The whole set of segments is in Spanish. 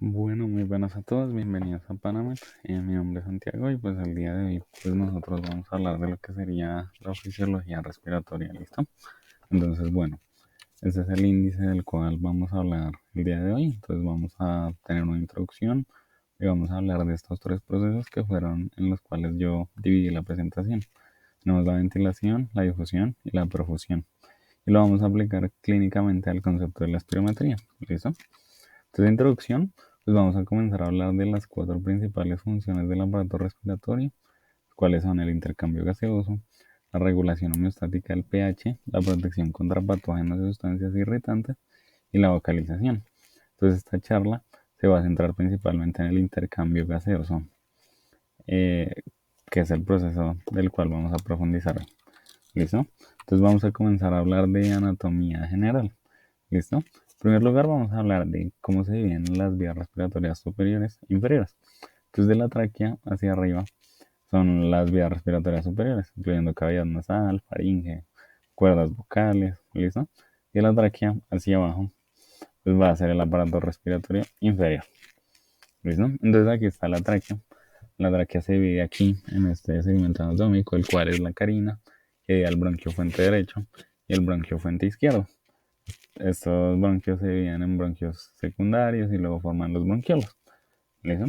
Bueno, muy buenas a todos, bienvenidos a Panamá. Mi nombre es Santiago y pues el día de hoy pues nosotros vamos a hablar de lo que sería la fisiología respiratoria, ¿listo? Entonces, bueno, este es el índice del cual vamos a hablar el día de hoy. Entonces vamos a tener una introducción y vamos a hablar de estos tres procesos que fueron en los cuales yo dividí la presentación. Tenemos la ventilación, la difusión y la perfusión. Y lo vamos a aplicar clínicamente al concepto de la espirometría, ¿listo? Entonces, de introducción, pues vamos a comenzar a hablar de las cuatro principales funciones del aparato respiratorio, cuáles son el intercambio gaseoso, la regulación homeostática del pH, la protección contra patógenos y sustancias irritantes y la vocalización. Entonces, esta charla se va a centrar principalmente en el intercambio gaseoso, eh, que es el proceso del cual vamos a profundizar. ¿Listo? Entonces vamos a comenzar a hablar de anatomía general. ¿Listo? En primer lugar vamos a hablar de cómo se dividen las vías respiratorias superiores e inferiores. Entonces de la tráquea hacia arriba son las vías respiratorias superiores, incluyendo cavidad nasal, faringe, cuerdas vocales, ¿listo? Y de la tráquea hacia abajo pues va a ser el aparato respiratorio inferior, ¿listo? Entonces aquí está la tráquea. La tráquea se divide aquí en este segmento anatómico, el cual es la carina, que divide al bronquio fuente derecho y el bronquio fuente izquierdo. Estos bronquios se dividen en bronquios secundarios y luego forman los bronquiolos. ¿Listo?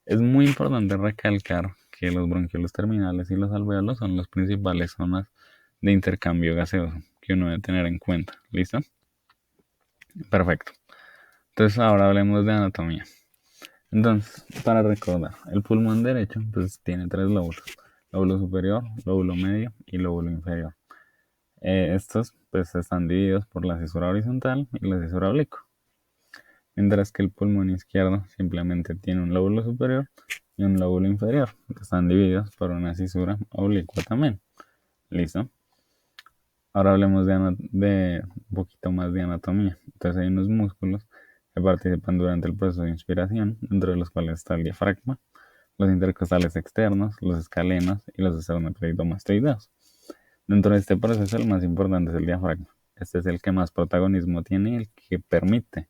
Es muy importante recalcar que los bronquiolos terminales y los alvéolos son las principales zonas de intercambio gaseoso que uno debe tener en cuenta. ¿Listo? Perfecto. Entonces ahora hablemos de anatomía. Entonces, para recordar, el pulmón derecho pues tiene tres lóbulos: lóbulo superior, lóbulo medio y lóbulo inferior. Estos pues están divididos por la cisura horizontal y la cisura oblicuo, mientras que el pulmón izquierdo simplemente tiene un lóbulo superior y un lóbulo inferior, que están divididos por una cisura oblicua también. ¿Listo? Ahora hablemos de un poquito más de anatomía. Entonces hay unos músculos que participan durante el proceso de inspiración, dentro de los cuales está el diafragma, los intercostales externos, los escalenos y los esternocleidomastoideos. Dentro de este proceso el más importante es el diafragma. Este es el que más protagonismo tiene y el que permite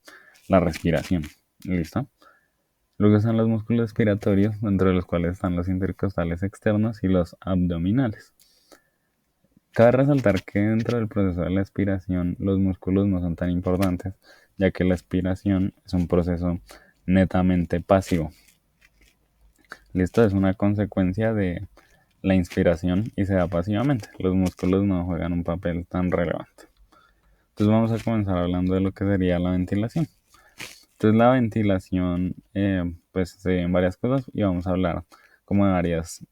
la respiración. ¿Listo? Luego están los músculos respiratorios, dentro de los cuales están los intercostales externos y los abdominales. Cabe resaltar que dentro del proceso de la expiración los músculos no son tan importantes, ya que la expiración es un proceso netamente pasivo. Listo, es una consecuencia de la inspiración y se da pasivamente. Los músculos no juegan un papel tan relevante. Entonces vamos a comenzar hablando de lo que sería la ventilación. Entonces la ventilación pues se ve en varias cosas y vamos a hablar como de varios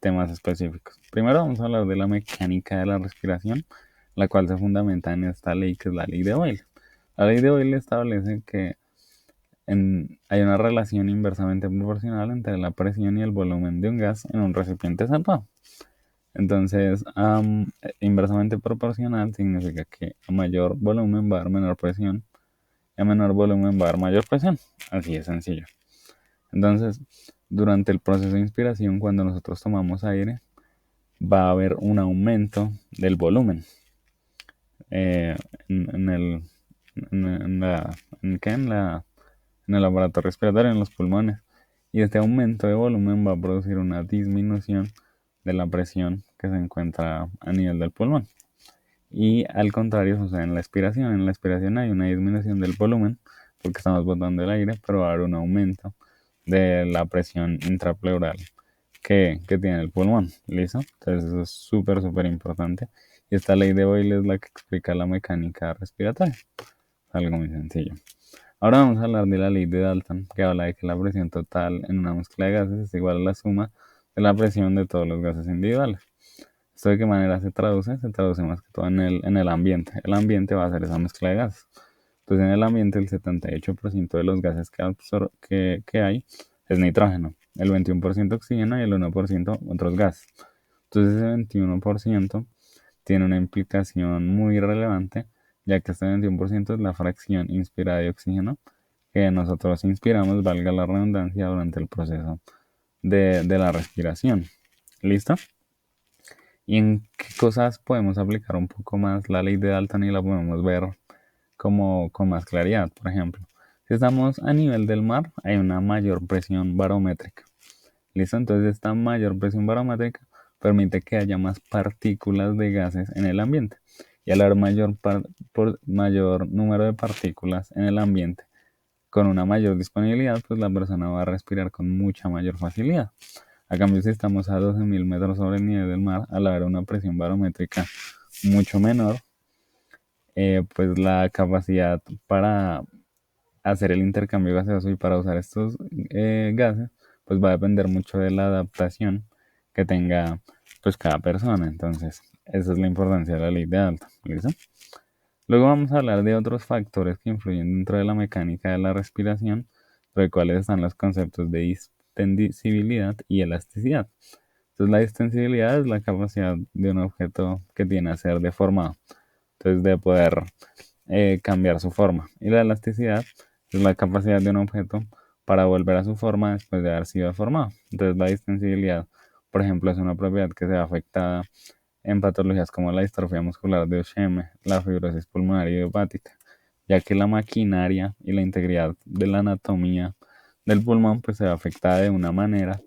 temas específicos. Primero vamos a hablar de la mecánica de la respiración, la cual se fundamenta en esta ley que es la ley de Boyle. La ley de Boyle establece que hay una relación inversamente proporcional entre la presión y el volumen de un gas en un recipiente cerrado. Entonces, inversamente proporcional significa que a mayor volumen va a haber menor presión y a menor volumen va a haber mayor presión. Así de sencillo. Entonces, durante el proceso de inspiración, cuando nosotros tomamos aire, va a haber un aumento del volumen eh, en el, en la, ¿en qué? En el aparato respiratorio, en los pulmones. Y este aumento de volumen va a producir una disminución de la presión que se encuentra a nivel del pulmón. Y al contrario sucede en la expiración. En la expiración hay una disminución del volumen porque estamos botando el aire, pero va a haber un aumento de la presión intrapleural que tiene el pulmón. ¿Listo? Entonces eso es súper, súper importante. Y esta ley de Boyle es la que explica la mecánica respiratoria. Algo muy sencillo. Ahora vamos a hablar de la ley de Dalton, que habla de que la presión total en una mezcla de gases es igual a la suma de la presión de todos los gases individuales. ¿Esto de qué manera se traduce? Se traduce más que todo en el ambiente. El ambiente va a ser esa mezcla de gases. Entonces en el ambiente el 78% de los gases que hay es nitrógeno, el 21% oxígeno y el 1% otros gases. Entonces ese 21% tiene una implicación muy relevante, ya que este 21% es la fracción inspirada de oxígeno que nosotros inspiramos, valga la redundancia, durante el proceso de la respiración. ¿Listo? ¿Y en qué cosas podemos aplicar un poco más la ley de Dalton y la podemos ver como con más claridad? Por ejemplo, Si estamos a nivel del mar, hay una mayor presión barométrica. ¿Listo? Entonces esta mayor presión barométrica permite que haya más partículas de gases en el ambiente. Y al haber mayor número de partículas en el ambiente, con una mayor disponibilidad, pues la persona va a respirar con mucha mayor facilidad. A cambio, si estamos a 12.000 metros sobre el nivel del mar, al haber una presión barométrica mucho menor, pues la capacidad para hacer el intercambio gaseoso y para usar estos gases, pues va a depender mucho de la adaptación que tenga pues cada persona. Entonces, esa es la importancia de la ley de Dalton. ¿Listo? Luego vamos a hablar de otros factores que influyen dentro de la mecánica de la respiración, entre los cuales están los conceptos de distensibilidad y elasticidad. Entonces, la distensibilidad es la capacidad de un objeto que tiene a ser deformado, entonces de poder cambiar su forma. Y la elasticidad es la capacidad de un objeto para volver a su forma después de haber sido deformado. Entonces, la distensibilidad, por ejemplo, es una propiedad que se ve afectada en patologías como la distrofia muscular de Duchenne, la fibrosis pulmonar idiopática, ya que la maquinaria y la integridad de la anatomía del pulmón pues se ve afectada de una manera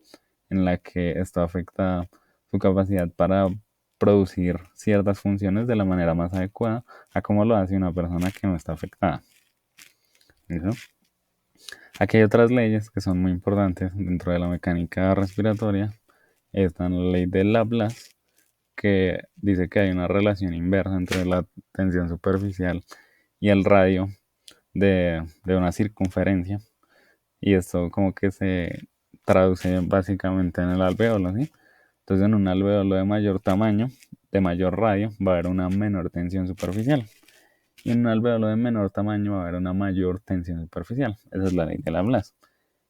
en la que esto afecta su capacidad para producir ciertas funciones de la manera más adecuada a como lo hace una persona que no está afectada. ¿Listo? Aquí hay otras leyes que son muy importantes dentro de la mecánica respiratoria. Está la ley de Laplace, que dice que hay una relación inversa entre la tensión superficial y el radio de una circunferencia. Y esto como que se traduce básicamente en el alvéolo, ¿sí? Entonces en un alvéolo de mayor tamaño, de mayor radio, va a haber una menor tensión superficial. Y en un alvéolo de menor tamaño va a haber una mayor tensión superficial. Esa es la ley de Laplace.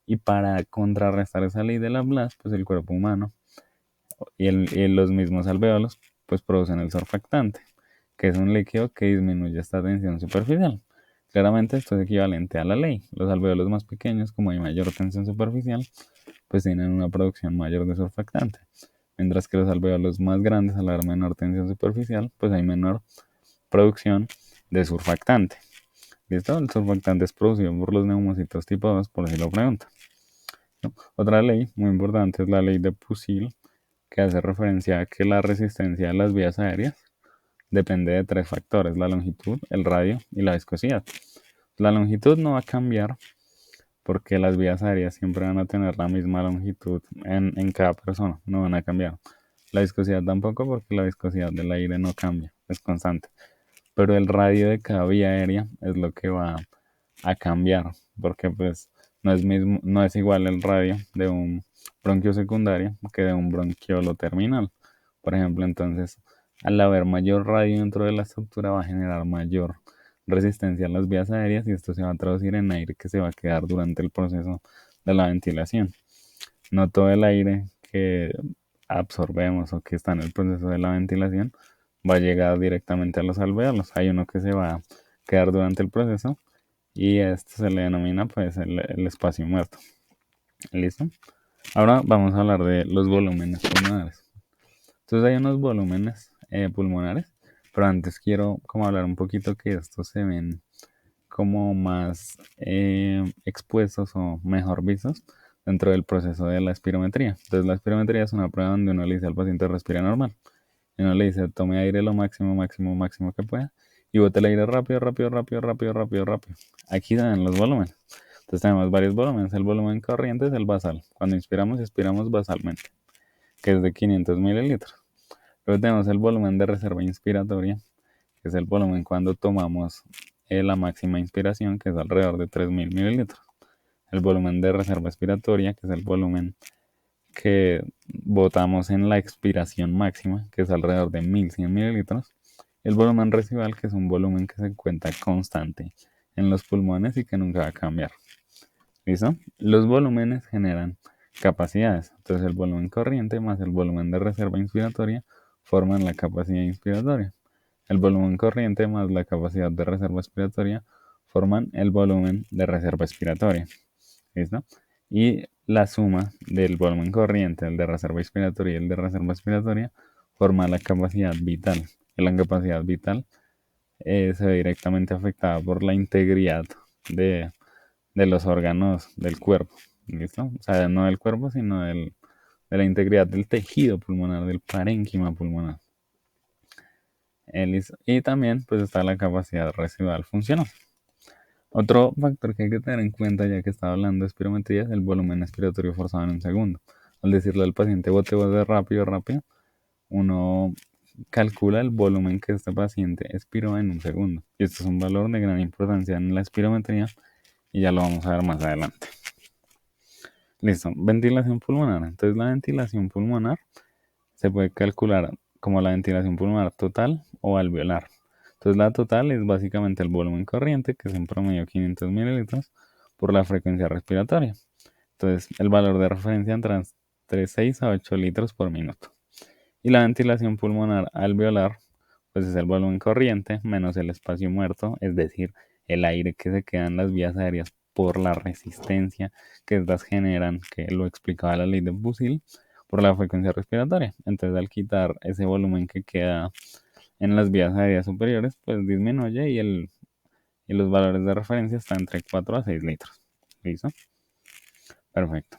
Y para contrarrestar esa ley de Laplace, pues el cuerpo humano y los mismos alvéolos pues producen el surfactante, que es un líquido que disminuye esta tensión superficial. Claramente esto es equivalente a la ley. Los alvéolos más pequeños, como hay mayor tensión superficial, pues tienen una producción mayor de surfactante. Mientras que los alvéolos más grandes, al haber menor tensión superficial, pues hay menor producción de surfactante. ¿Listo? El surfactante es producido por los neumocitos tipo 2, por si lo preguntan. ¿No? Otra ley muy importante es la ley de Pusil, que hace referencia a que la resistencia de las vías aéreas depende de tres factores: la longitud, el radio y la viscosidad. La longitud no va a cambiar porque las vías aéreas siempre van a tener la misma longitud en cada persona, no van a cambiar. La viscosidad tampoco, porque la viscosidad del aire no cambia, es constante. Pero el radio de cada vía aérea es lo que va a cambiar, porque pues no es igual el radio de un bronquio secundario que de un bronquiolo terminal. Por ejemplo, entonces, al haber mayor radio dentro de la estructura va a generar mayor resistencia a las vías aéreas y esto se va a traducir en aire que se va a quedar durante el proceso de la ventilación. No todo el aire que absorbemos o que está en el proceso de la ventilación va a llegar directamente a los alvéolos. Hay uno que se va a quedar durante el proceso y esto se le denomina pues el espacio muerto. ¿Listo? Ahora vamos a hablar de los volúmenes pulmonares. Entonces hay unos volúmenes pulmonares, pero antes quiero como hablar un poquito que estos se ven como más expuestos o mejor vistos dentro del proceso de la espirometría. Entonces la espirometría es una prueba donde uno le dice al paciente respira normal. Y uno le dice tome aire lo máximo, máximo, máximo que pueda y bote el aire rápido, rápido, rápido, rápido, rápido, rápido. Aquí se ven los volúmenes. Entonces tenemos varios volúmenes. El volumen corriente es el basal. Cuando inspiramos, expiramos basalmente, que es de 500 mililitros. Luego tenemos el volumen de reserva inspiratoria, que es el volumen cuando tomamos la máxima inspiración, que es alrededor de 3000 mililitros. El volumen de reserva expiratoria, que es el volumen que botamos en la expiración máxima, que es alrededor de 1100 mililitros. El volumen residual, que es un volumen que se encuentra constante en los pulmones y que nunca va a cambiar. ¿Listo? Los volúmenes generan capacidades. Entonces el volumen corriente más el volumen de reserva inspiratoria forman la capacidad inspiratoria. El volumen corriente más la capacidad de reserva expiratoria forman el volumen de reserva expiratoria. ¿Listo? Y la suma del volumen corriente, el de reserva inspiratoria y el de reserva expiratoria, forma la capacidad vital. Y la capacidad vital se ve directamente afectada por la integridad de los órganos del cuerpo, ¿listo? O sea, no del cuerpo, sino de la integridad del tejido pulmonar, del parénquima pulmonar. Listo. Y también pues está la capacidad residual funcional. Otro factor que hay que tener en cuenta, ya que estaba hablando de espirometría, es el volumen expiratorio forzado en un segundo. Al decirle al paciente bote rápido, rápido, uno calcula el volumen que este paciente expiró en un segundo. Y esto es un valor de gran importancia en la espirometría y ya lo vamos a ver más adelante. Listo, ventilación pulmonar. Entonces la ventilación pulmonar se puede calcular como la ventilación pulmonar total o alveolar. Entonces la total es básicamente el volumen corriente, que es en promedio 500 mililitros, por la frecuencia respiratoria. Entonces el valor de referencia entre 6 a 8 litros por minuto. Y la ventilación pulmonar alveolar, pues es el volumen corriente menos el espacio muerto, es decir, el aire que se queda en las vías aéreas por la resistencia que estas generan, que lo explicaba la ley de Busil, por la frecuencia respiratoria. Entonces, al quitar ese volumen que queda en las vías aéreas superiores, pues disminuye y los valores de referencia están entre 4 a 6 litros. ¿Listo? Perfecto.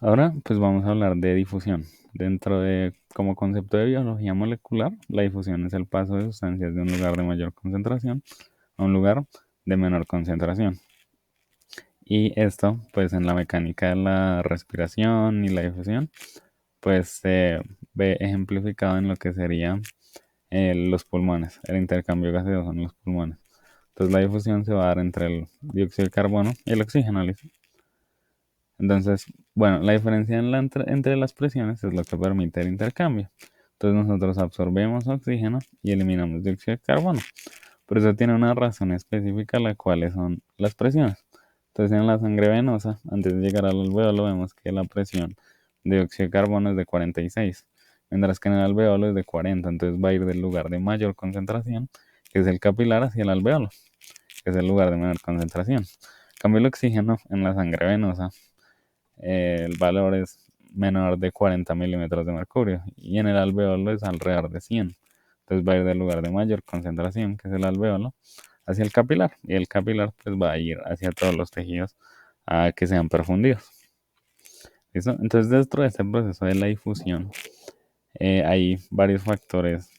Ahora, pues vamos a hablar de difusión. Dentro de, como concepto de biología molecular, la difusión es el paso de sustancias de un lugar de mayor concentración a un lugar de menor concentración. Y esto, pues en la mecánica de la respiración y la difusión, pues se ve ejemplificado en lo que serían los pulmones, el intercambio gaseoso en los pulmones. Entonces la difusión se va a dar entre el dióxido de carbono y el oxígeno, ¿listo? Entonces, bueno, la diferencia entre las presiones es lo que permite el intercambio. Entonces nosotros absorbemos oxígeno y eliminamos dióxido de carbono. Pero eso tiene una razón específica, la cual son las presiones. Entonces en la sangre venosa, antes de llegar al alveolo, vemos que la presión de dióxido de carbono es de 46, mientras que en el alveolo es de 40. Entonces va a ir del lugar de mayor concentración, que es el capilar, hacia el alveolo, que es el lugar de menor concentración. En cambio el oxígeno en la sangre venosa, el valor es menor de 40 milímetros de mercurio y en el alveolo es alrededor de 100. Entonces va a ir del lugar de mayor concentración, que es el alveolo, hacia el capilar y el capilar pues va a ir hacia todos los tejidos a que sean perfundidos. ¿Listo? Entonces dentro de este proceso de la difusión hay varios factores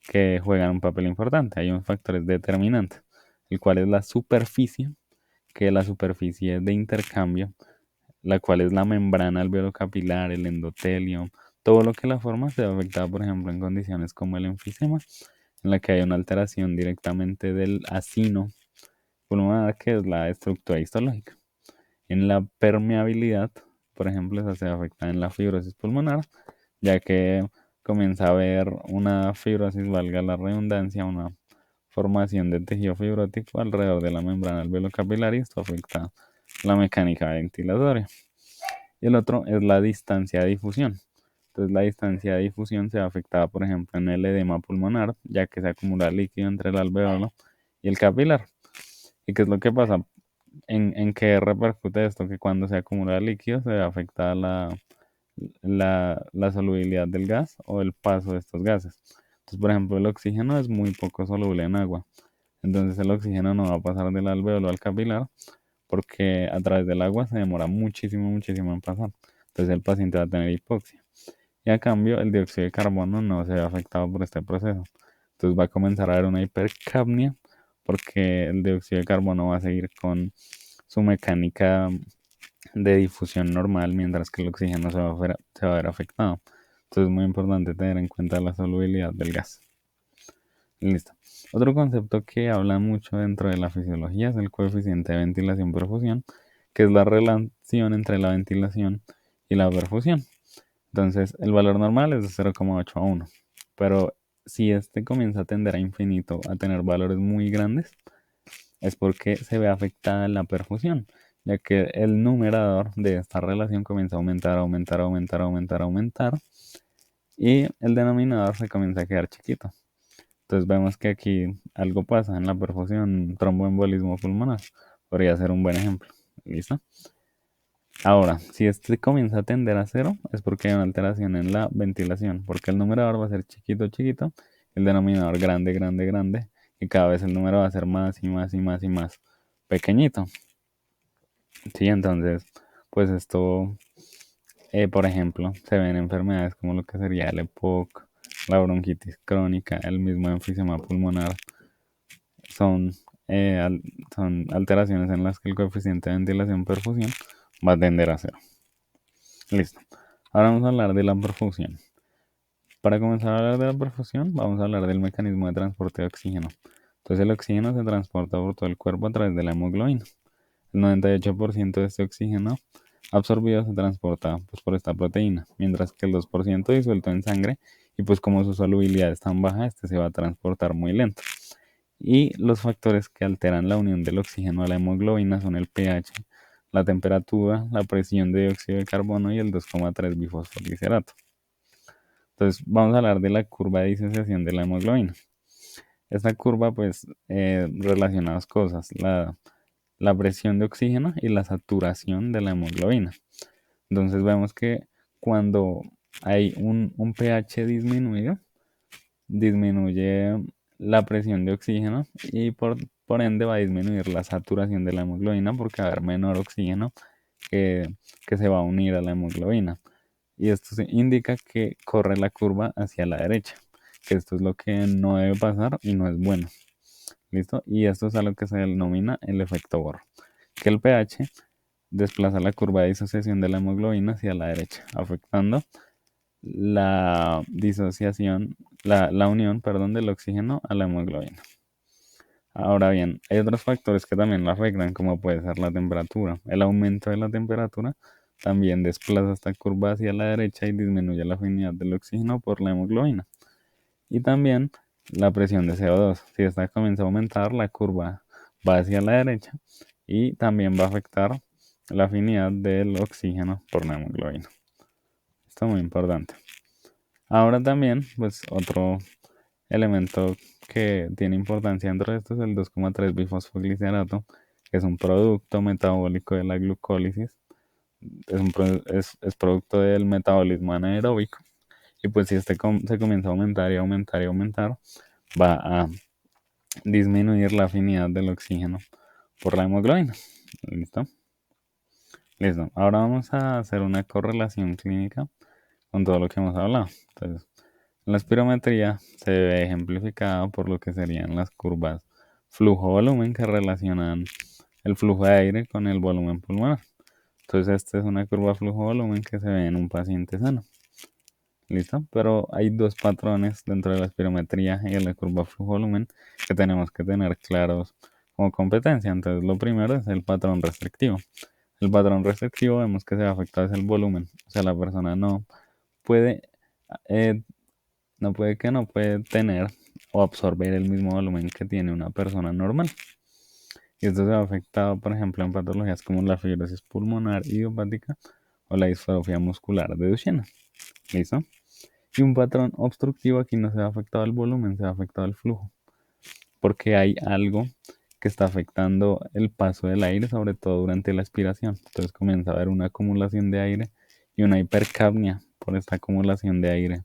que juegan un papel importante. Hay unos factores determinantes, el cual es la superficie, que la superficie de intercambio, la cual es la membrana alveolo-capilar, el endotelio, todo lo que la forma se ve afectada, por ejemplo, en condiciones como el enfisema, en la que hay una alteración directamente del acino pulmonar, que es la estructura histológica. En la permeabilidad, por ejemplo, esa se afecta en la fibrosis pulmonar, ya que comienza a haber una fibrosis, valga la redundancia, una formación de tejido fibrótico alrededor de la membrana alveolo-capilar y esto afecta la mecánica ventilatoria. Y el otro es la distancia de difusión. Entonces la distancia de difusión se ve afectada, por ejemplo, en el edema pulmonar, ya que se acumula líquido entre el alveolo y el capilar. ¿Y qué es lo que pasa? ¿En qué repercute esto? Que cuando se acumula líquido se ve afectada la solubilidad del gas o el paso de estos gases. Entonces, por ejemplo, el oxígeno es muy poco soluble en agua. Entonces el oxígeno no va a pasar del alveolo al capilar porque a través del agua se demora muchísimo, muchísimo en pasar. Entonces el paciente va a tener hipoxia. Y a cambio el dióxido de carbono no se ve afectado por este proceso. Entonces va a comenzar a haber una hipercapnia porque el dióxido de carbono va a seguir con su mecánica de difusión normal, mientras que el oxígeno se va a ver afectado. Entonces es muy importante tener en cuenta la solubilidad del gas. Listo. Otro concepto que habla mucho dentro de la fisiología es el coeficiente de ventilación-perfusión, que es la relación entre la ventilación y la perfusión. Entonces, el valor normal es de 0,8 a 1, pero si este comienza a tender a infinito, a tener valores muy grandes, es porque se ve afectada la perfusión, ya que el numerador de esta relación comienza a aumentar, aumentar, aumentar, aumentar, aumentar, y el denominador se comienza a quedar chiquito. Entonces vemos que aquí algo pasa en la perfusión, tromboembolismo pulmonar. Podría ser un buen ejemplo. ¿Listo? Ahora, si este comienza a tender a cero, es porque hay una alteración en la ventilación, porque el numerador va a ser chiquito, chiquito, el denominador grande, grande, grande, y cada vez el número va a ser más y más y más y más pequeñito. Sí, entonces, pues esto, por ejemplo, se ven enfermedades como lo que sería el EPOC, la bronquitis crónica, el mismo enfisema pulmonar, son, son alteraciones en las que el coeficiente de ventilación-perfusión va a tender a cero. Listo. Ahora vamos a hablar de la perfusión. Para comenzar a hablar de la perfusión, vamos a hablar del mecanismo de transporte de oxígeno. Entonces el oxígeno se transporta por todo el cuerpo a través de la hemoglobina. El 98% de este oxígeno absorbido se transporta pues, por esta proteína, mientras que el 2% disuelto en sangre, y pues como su solubilidad es tan baja, este se va a transportar muy lento. Y los factores que alteran la unión del oxígeno a la hemoglobina son el pH, la temperatura, la presión de dióxido de carbono y el 2,3 bifosfoglicerato. Entonces vamos a hablar de la curva de disociación de la hemoglobina. Esta curva pues relaciona dos cosas, la presión de oxígeno y la saturación de la hemoglobina. Entonces vemos que cuando hay un pH disminuido, disminuye la presión de oxígeno y por ende va a disminuir la saturación de la hemoglobina porque va a haber menor oxígeno que, que se va a unir a la hemoglobina. Y esto indica que corre la curva hacia la derecha, que esto es lo que no debe pasar y no es bueno. ¿Listo? Y esto es algo que se denomina el efecto Bohr, que el pH desplaza la curva de disociación de la hemoglobina hacia la derecha, afectando la disociación, la unión, perdón, del oxígeno a la hemoglobina. Ahora bien, hay otros factores que también lo afectan, como puede ser la temperatura. El aumento de la temperatura también desplaza esta curva hacia la derecha y disminuye la afinidad del oxígeno por la hemoglobina. Y también la presión de CO2. Si esta comienza a aumentar, la curva va hacia la derecha y también va a afectar la afinidad del oxígeno por la hemoglobina. Esto es muy importante. Ahora también, pues otro elemento que tiene importancia dentro de esto es el 2,3 bifosfoglicerato, que es un producto metabólico de la glucólisis, es producto del metabolismo anaeróbico. Y pues si este se comienza a aumentar y aumentar y aumentar, va a disminuir la afinidad del oxígeno por la hemoglobina. ¿Listo? Listo. Ahora vamos a hacer una correlación clínica con todo lo que hemos hablado. Entonces, la espirometría se ve ejemplificada por lo que serían las curvas flujo-volumen que relacionan el flujo de aire con el volumen pulmonar. Entonces, esta es una curva flujo-volumen que se ve en un paciente sano. ¿Listo? Pero hay dos patrones dentro de la espirometría y en la curva flujo-volumen que tenemos que tener claros como competencia. Entonces, lo primero es el patrón restrictivo. El patrón restrictivo vemos que se va a afectar es el volumen. O sea, la persona puede, eh, no puede tener o absorber el mismo volumen que tiene una persona normal. Y esto se ha afectado, por ejemplo, en patologías como la fibrosis pulmonar idiopática o la distrofia muscular de Duchenne. ¿Listo? Y un patrón obstructivo aquí no se ha afectado el volumen, se ha afectado el flujo, porque hay algo que está afectando el paso del aire, sobre todo durante la expiración. Entonces comienza a haber una acumulación de aire y una hipercapnia por esta acumulación de aire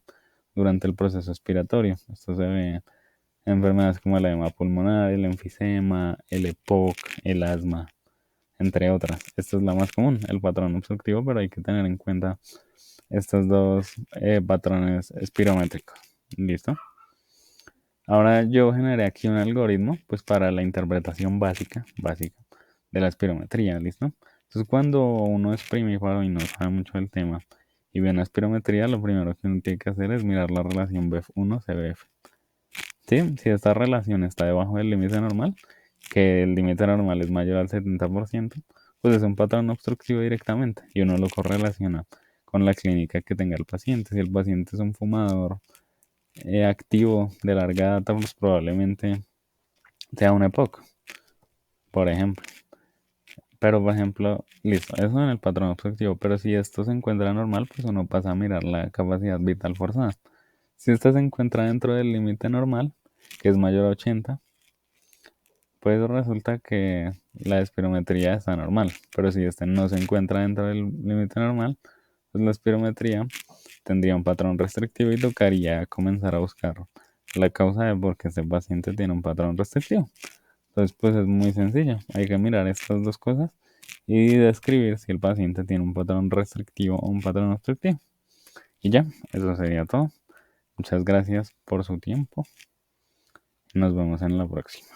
durante el proceso expiratorio. Esto se ve en enfermedades como el edema pulmonar, el enfisema, el EPOC, el asma, entre otras. Esta es la más común, el patrón obstructivo, pero hay que tener en cuenta estos dos patrones espirométricos. ¿Listo? Ahora yo generé aquí un algoritmo pues para la interpretación básica de la espirometría, ¿listo? Entonces cuando uno es primíparo y no sabe mucho del tema y ve una espirometría, lo primero que uno tiene que hacer es mirar la relación BEF1-CBF. ¿Sí? Si esta relación está debajo del límite normal, que el límite normal es mayor al 70%, pues es un patrón obstructivo directamente y uno lo correlaciona con la clínica que tenga el paciente. Si el paciente es un fumador activo de larga data, pues probablemente sea una EPOC, por ejemplo. Pero, por ejemplo, listo, eso en el patrón obstructivo. Pero si esto se encuentra normal, pues uno pasa a mirar la capacidad vital forzada. Si esta se encuentra dentro del límite normal, que es mayor a 80, pues resulta que la espirometría está normal. Pero si este no se encuentra dentro del límite normal, pues la espirometría tendría un patrón restrictivo y tocaría comenzar a buscar la causa de por qué este paciente tiene un patrón restrictivo. Entonces, pues es muy sencillo. Hay que mirar estas dos cosas y describir si el paciente tiene un patrón restrictivo o un patrón obstructivo. Y ya, eso sería todo. Muchas gracias por su tiempo. Nos vemos en la próxima.